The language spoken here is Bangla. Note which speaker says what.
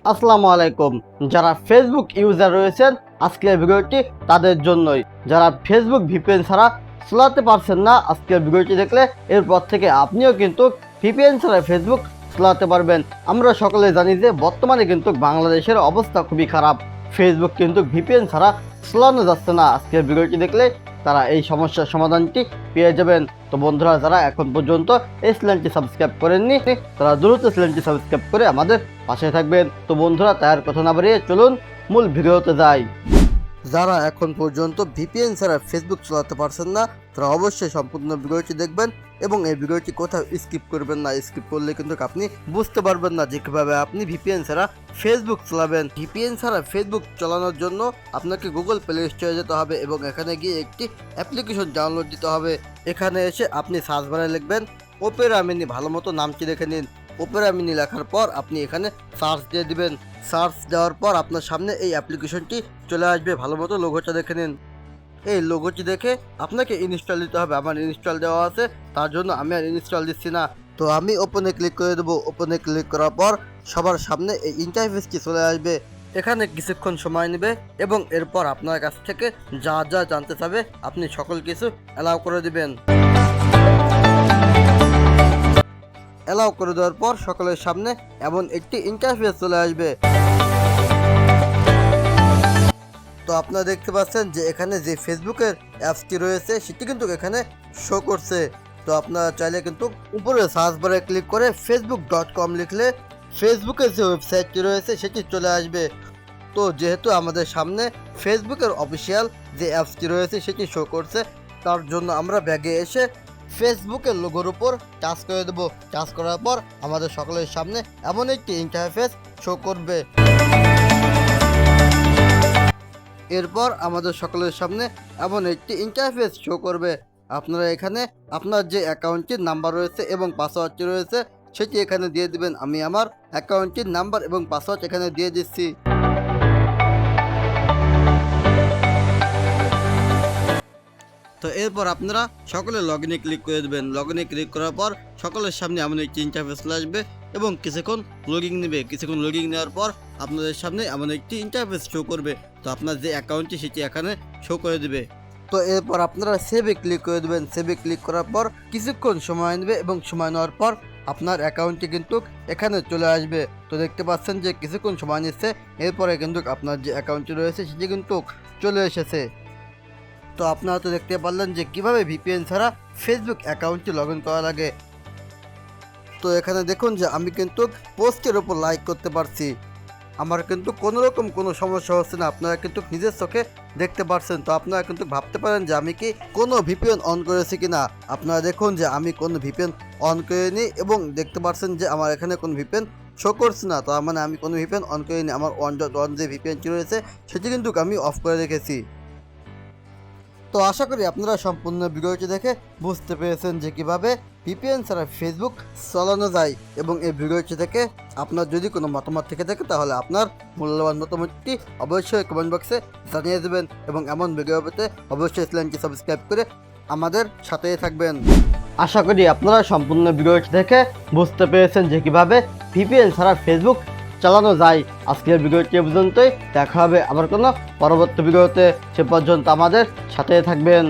Speaker 1: আসসালামু আলাইকুম। যারা ফেসবুক ইউজার রয়েছেন আজকের ভিডিওটি তাদের জন্যই। যারা ফেসবুক ভিপিএন ছাড়া চালাতে পারছেন না, আজকের ভিডিওটি দেখলে এরপর থেকে আপনিও কিন্তু ভিপিএন ছাড়া ফেসবুক চালাতে পারবেন। আমরা সকলে জানি যে বর্তমানে কিন্তু বাংলাদেশের অবস্থা খুবই খারাপ। ফেসবুক কিন্তু ভিপিএন ছাড়া চালানো যাচ্ছে না। আজকের ভিডিওটি দেখলে তারা এই সমস্যার সমাধানটি পেয়ে যাবেন। তো বন্ধুরা, যারা এখন পর্যন্ত এই চ্যানেলটি সাবস্ক্রাইব করেননি তারা দ্রুত চ্যানেলটি সাবস্ক্রাইব করে আমাদের পাশে থাকবেন। তো বন্ধুরা, তার কথা না বাড়িয়ে চলুন মূল ভিডিওতে যাই। যারা এখন পর্যন্ত ভিপিএন ছাড়া ফেসবুক চালাতে পারছেন না তারা অবশ্যই সম্পূর্ণ ভিডিওটি দেখবেন এবং এই ভিডিওটি কোথাও স্কিপ করবেন না। স্কিপ করলে কিন্তু আপনি বুঝতে পারবেন না যে কীভাবে আপনি ভিপিএন ছাড়া ফেসবুক চালাবেন। ভিপিএন ছাড়া ফেসবুক চালানোর জন্য আপনাকে গুগল প্লে স্টোরে যেতে হবে এবং এখানে গিয়ে একটি অ্যাপ্লিকেশন ডাউনলোড দিতে হবে। এখানে এসে আপনি সার্চ বারে লিখবেন ওপেরা মিনি, ভালো মতো নামটি দেখে নিন। ওপেরা মিনি লেখার পর আপনি এখানে সার্চ দিয়ে দিবেন। সার্চ দেওয়ার পর আপনার সামনে এই অ্যাপ্লিকেশনটি চলে আসবে। ভালো মতো লোগোটা দেখে নিন। এই লোগোটি দেখে আপনাকে ইনস্টল দিতে হবে। আমার ইনস্টল দেওয়া আছে, তার জন্য আমি আর ইনস্টল দিচ্ছি না। তো আমি ওপেনে ক্লিক করে দেবো। ওপেনে ক্লিক করার পর সবার সামনে এই ইন্টারফেসটি চলে আসবে। এখানে কিছুক্ষণ সময় নেবে এবং এরপর আপনার কাছ থেকে যা যা জানতে চাবে আপনি সকল কিছু অ্যালাউ করে দিবেন। অ্যালাউ করে দেওয়ার পর সকলের সামনে এমন একটি ইন্টারফেস চলে আসবে। তো আপনারা দেখতে পাচ্ছেন যে এখানে যে ফেসবুকের অ্যাপসটি রয়েছে সেটি কিন্তু এখানে শো করছে। তো আপনারা চাইলে কিন্তু উপরে সার্চ বারে ক্লিক করে facebook.com লিখলে ফেসবুকের যে ওয়েবসাইটটি রয়েছে সেটি চলে আসবে। তো যেহেতু আমাদের সামনে ফেসবুকের অফিসিয়াল যে অ্যাপসটি রয়েছে সেটি শো করছে, তার জন্য আমরা ব্যাগে এসে ফেসবুকের লোগোর উপর টাচ করে দেবো। টাচ করার পর আমাদের সকলের সামনে এমন একটি ইন্টারফেস শো করবে। এরপর আমাদের সকলের সামনে এমন একটি ইন্টারফেস শো করবে। আপনারা এখানে আপনার যে অ্যাকাউন্টটির নাম্বার রয়েছে এবং পাসওয়ার্ডটি রয়েছে সেটি এখানে দিয়ে দিবেন। আমি আমার অ্যাকাউন্টটির নাম্বার এবং পাসওয়ার্ড এখানে দিয়ে দিচ্ছি। তো এরপর আপনারা সকলে লগ ইনে ক্লিক করে দেবেন। লগ ইনে ক্লিক করার পর সকলের সামনে এমন একটি ইন্টারফেস চলে আসবে এবং কিছুক্ষণ লগিং নেবে। কিছুক্ষণ লগিং নেওয়ার পর আপনাদের সামনে এমন একটি ইন্টারফেস শো করবে। তো আপনার যে অ্যাকাউন্টটি সেটি এখানে শো করে দেবে। তো এরপর আপনারা সেভে ক্লিক করে দেবেন। সেভে ক্লিক করার পর কিছুক্ষণ সময় নেবে এবং সময় নেওয়ার পর আপনার অ্যাকাউন্টটি কিন্তু এখানে চলে আসবে। তো দেখতে পাচ্ছেন যে কিছুক্ষণ সময় নিচ্ছে, এরপরে কিন্তু আপনার যে অ্যাকাউন্টটি রয়েছে সেটি কিন্তু চলে এসেছে। তো আপনারা তো দেখতে পারলেন যে কিভাবে ভিপিএন ছাড়া ফেসবুক অ্যাকাউন্টটি লগ ইন করা লাগে। তো এখানে দেখুন যে আমি কিন্তু পোস্টের ওপর লাইক করতে পারছি। আমার কিন্তু কোনো রকম কোনো সমস্যা হচ্ছে না। আপনারা কিন্তু নিজের চোখে দেখতে পাচ্ছেন। তো আপনারা কিন্তু ভাবতে পারেন যে আমি কি কোনো ভিপিএন অন করেছি কিনা। আপনারা দেখুন যে আমি কোনো ভিপিএন অন করিনি এবং দেখতে পাচ্ছেন যে আমার এখানে কোনো ভিপিএন শো করছে না। তার মানে আমি কোনো ভিপিএন অন করিনি। আমার 1.1 যে ভিপিএনটি রয়েছে সেটি কিন্তু আমি অফ করে রেখেছি। তো আশা করি আপনারা সম্পূর্ণ ভিডিওটি দেখে বুঝতে পেরেছেন যে কীভাবে ভিপিএন ছাড়া ফেসবুক চালানো যায় এবং এই ভিডিওটি থেকে আপনার যদি কোনো মতামত থেকে থাকে তাহলে আপনার মূল্যবান মতামতটি অবশ্যই কমেন্ট বক্সে জানিয়ে দেবেন এবং এমন ভিডিও পেতে অবশ্যই চ্যানেলটি সাবস্ক্রাইব করে আমাদের সাথেই থাকবেন। আশা করি আপনারা সম্পূর্ণ ভিডিওটি দেখে বুঝতে পেরেছেন যে কীভাবে ভিপিএন ছাড়া ফেসবুক চালানো যায়। আজকের ভিডিওটি পর্যন্তই। দেখা হবে আবার কোনো পরবর্তী ভিডিওতে। সে পর্যন্ত আমাদের সাথে থাকবেন।